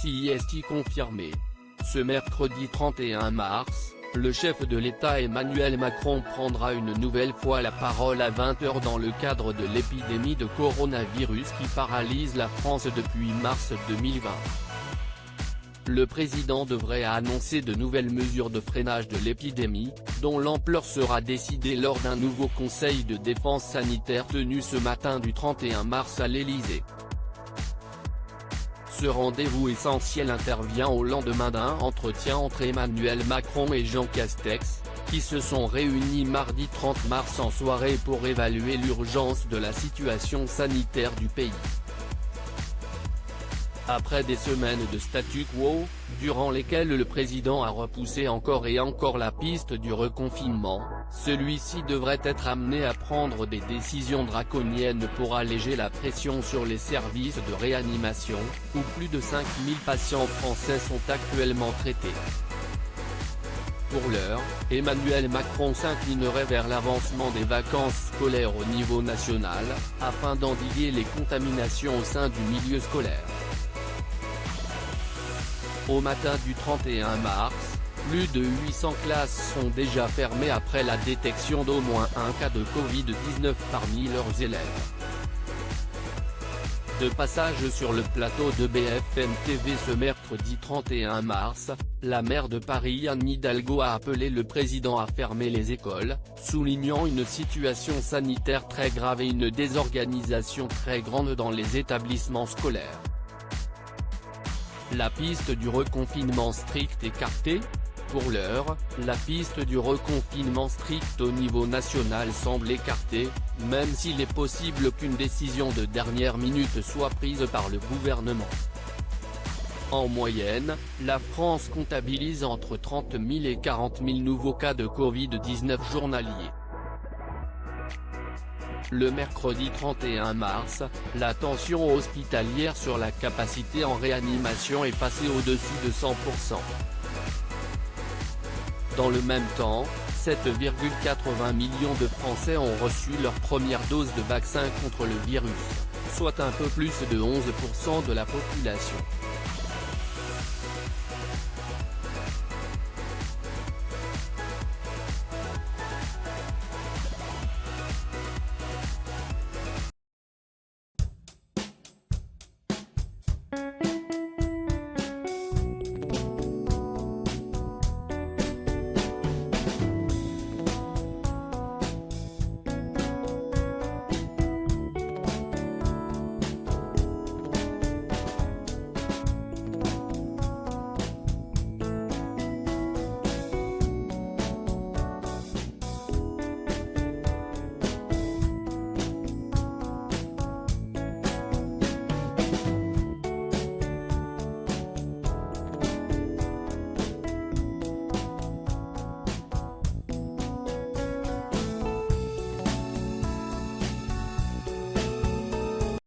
CIST confirmé. Ce mercredi 31 mars, le chef de l'État Emmanuel Macron prendra une nouvelle fois la parole à 20h dans le cadre de l'épidémie de coronavirus qui paralyse la France depuis mars 2020. Le président devrait annoncer de nouvelles mesures de freinage de l'épidémie, dont l'ampleur sera décidée lors d'un nouveau conseil de défense sanitaire tenu ce matin du 31 mars à l'Élysée. Ce rendez-vous essentiel intervient au lendemain d'un entretien entre Emmanuel Macron et Jean Castex, qui se sont réunis mardi 30 mars en soirée pour évaluer l'urgence de la situation sanitaire du pays. Après des semaines de statu quo, durant lesquelles le président a repoussé encore et encore la piste du reconfinement, celui-ci devrait être amené à prendre des décisions draconiennes pour alléger la pression sur les services de réanimation, où plus de 5000 patients français sont actuellement traités. Pour l'heure, Emmanuel Macron s'inclinerait vers l'avancement des vacances scolaires au niveau national, afin d'endiguer les contaminations au sein du milieu scolaire. Au matin du 31 mars, plus de 800 classes sont déjà fermées après la détection d'au moins un cas de Covid-19 parmi leurs élèves. De passage sur le plateau de BFM TV ce mercredi 31 mars, la maire de Paris Anne Hidalgo a appelé le président à fermer les écoles, soulignant une situation sanitaire très grave et une désorganisation très grande dans les établissements scolaires. La piste du reconfinement strict écartée ? Pour l'heure, la piste du reconfinement strict au niveau national semble écartée, même s'il est possible qu'une décision de dernière minute soit prise par le gouvernement. En moyenne, la France comptabilise entre 30 000 et 40 000 nouveaux cas de Covid-19 journaliers. Le mercredi 31 mars, la tension hospitalière sur la capacité en réanimation est passée au-dessus de 100%. Dans le même temps, 7,80 millions de Français ont reçu leur première dose de vaccin contre le virus, soit un peu plus de 11% de la population.